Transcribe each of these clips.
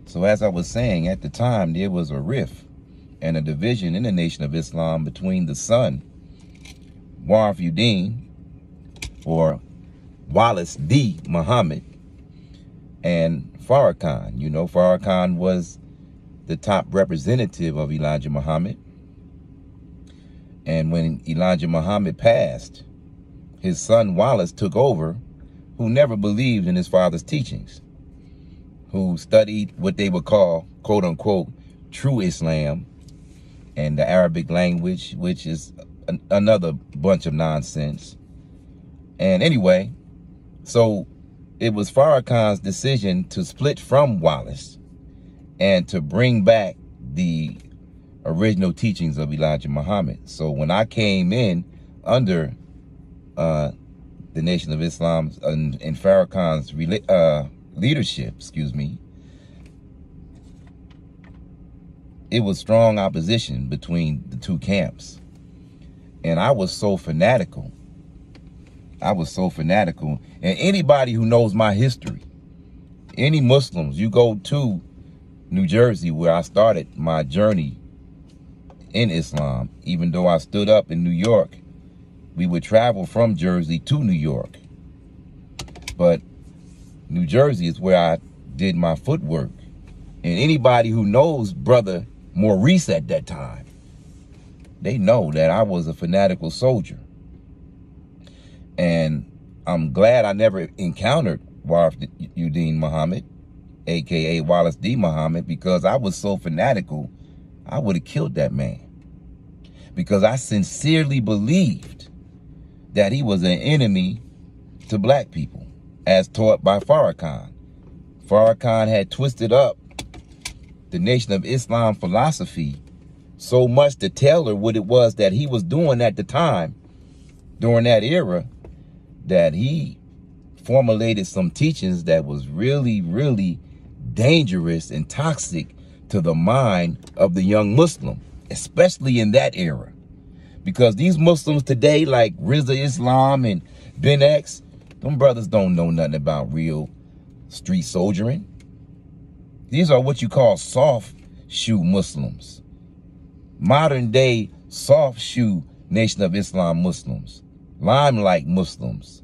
So as I was saying, at the time, there was a rift and a division in the Nation of Islam between the son, Warif or Wallace D. Muhammad, and Farrakhan. You know, Farrakhan was the top representative of Elijah Muhammad. And when Elijah Muhammad passed, his son Wallace took over, who never believed in his father's teachings, who studied what they would call, quote unquote, true Islam and the Arabic language, which is another bunch of nonsense. And anyway, so it was Farrakhan's decision to split from Wallace and to bring back the original teachings of Elijah Muhammad. So when I came in under the Nation of Islam and Farrakhan's leadership, it was strong opposition between the two camps. And I was so fanatical. And anybody who knows my history, any Muslims, you go to New Jersey, where I started my journey in Islam, even though I stood up in New York, we would travel from Jersey to New York. But New Jersey is where I did my footwork. And anybody who knows Brother Maurice at that time, they know that I was a fanatical soldier. And I'm glad I never encountered Warif Muhammad, a.k.a. Wallace D. Muhammad, because I was so fanatical, I would have killed that man. Because I sincerely believed that he was an enemy to black people, as taught by Farrakhan. Farrakhan had twisted up the Nation of Islam philosophy so much to tell her what it was that he was doing at the time, during that era, that he formulated some teachings that was really, really dangerous and toxic to the mind of the young Muslim, especially in that era. Because these Muslims today, like Rizza Islam and Ben X, them brothers don't know nothing about real street soldiering. These are what you call soft shoe Muslims. Modern day soft shoe Nation of Islam Muslims. Limelight Muslims.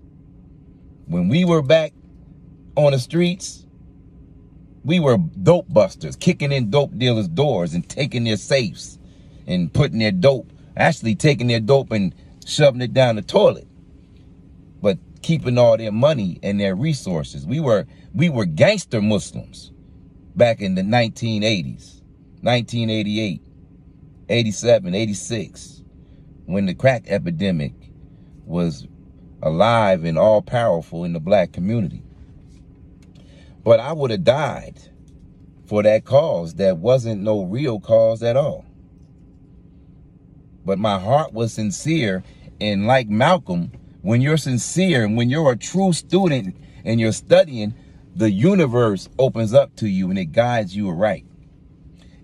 When we were back on the streets, we were dope busters, kicking in dope dealers' doors and taking their safes and putting their dope, actually taking their dope and shoving it down the toilet, but keeping all their money and their resources. We were gangster Muslims back in the 1980s, 1988, 87, 86, when the crack epidemic was alive and all powerful in the black community. But I would have died for that cause that wasn't no real cause at all. But my heart was sincere, and like Malcolm, when you're sincere and when you're a true student and you're studying, the universe opens up to you and it guides you right.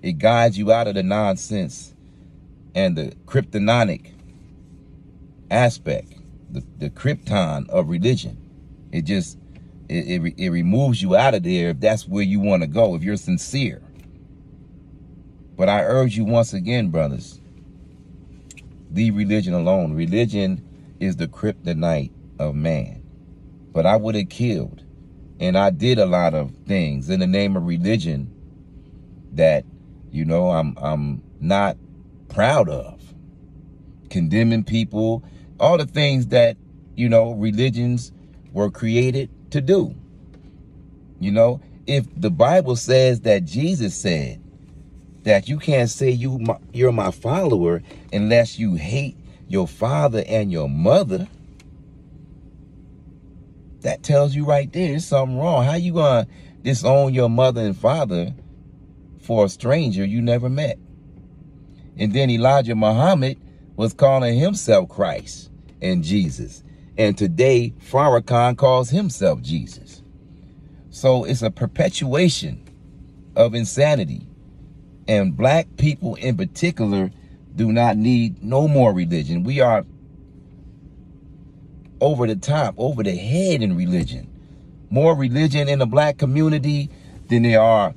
It guides you out of the nonsense and the kryptonic aspect, the krypton of religion. It removes you out of there if that's where you want to go, if you're sincere. But I urge you once again, brothers, leave religion alone. Religion is the kryptonite of man. But I would have killed, and I did a lot of things in the name of religion that, you know, I'm not proud of. Condemning people, all the things that, you know, religions were created to do. You know, if the Bible says that Jesus said that you can't say you're my follower unless you hate your father and your mother, that tells you right there there's something wrong. How you gonna disown your mother and father for a stranger you never met? And then Elijah Muhammad was calling himself Christ and Jesus. And today, Farrakhan calls himself Jesus. So it's a perpetuation of insanity. And black people in particular do not need no more religion. We are over the top, over the head in religion. More religion in the black community than there are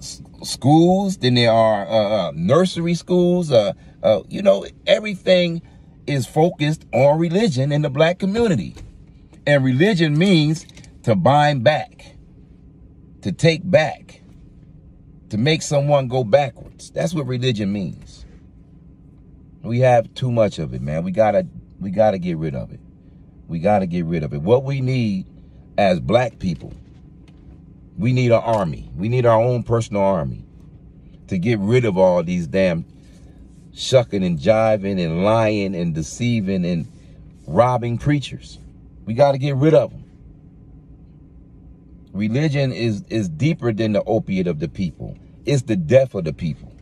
schools, then there are nursery schools. You know, everything is focused on religion in the black community. And religion means to bind back, to take back, to make someone go backwards. That's what religion means. We have too much of it, man. We gotta get rid of it. We gotta get rid of it. What we need as black people, we need an army. We need our own personal army to get rid of all these damn shucking and jiving and lying and deceiving and robbing preachers. We got to get rid of them. Religion is deeper than the opiate of the people. It's the death of the people.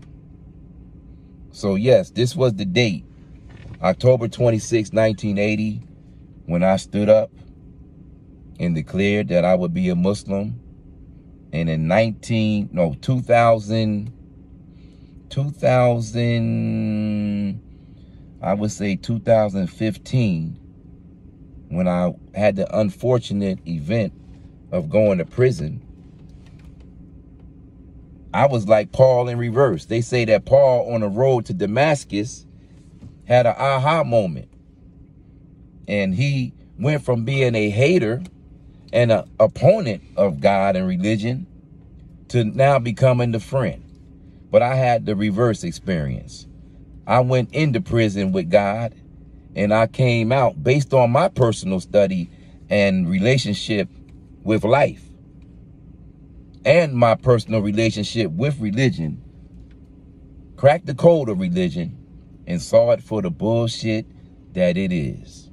So yes, this was the date, October 26, 1980, when I stood up and declared that I would be a Muslim. And in 2000, I would say 2015, when I had the unfortunate event of going to prison, I was like Paul in reverse. They say that Paul on the road to Damascus had an aha moment. And he went from being a hater and an opponent of God and religion to now becoming the friend. But I had the reverse experience. I went into prison with God, and I came out based on my personal study and relationship with life and my personal relationship with religion, cracked the code of religion and saw it for the bullshit that it is.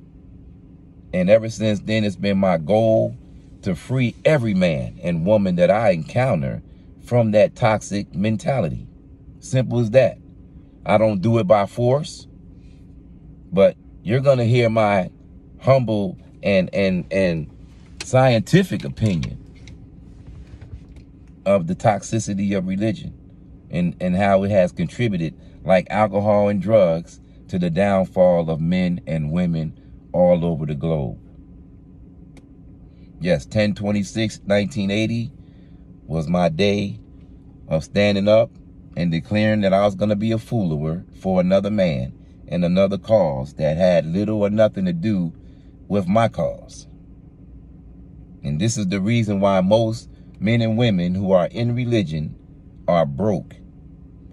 And ever since then, it's been my goal to free every man and woman that I encounter from that toxic mentality. Simple as that. I don't do it by force, but you're going to hear my humble and scientific opinion of the toxicity of religion and how it has contributed, like alcohol and drugs, to the downfall of men and women all over the globe. Yes, 10/26/1980 was my day of standing up and declaring that I was going to be a foolower for another man and another cause that had little or nothing to do with my cause. And this is the reason why most men and women who are in religion are broke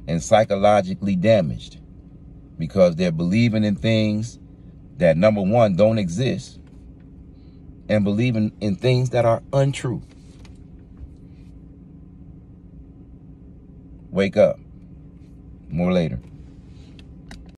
and psychologically damaged, because they're believing in things that, number one, don't exist, and believing in things that are untrue. Wake up. More later.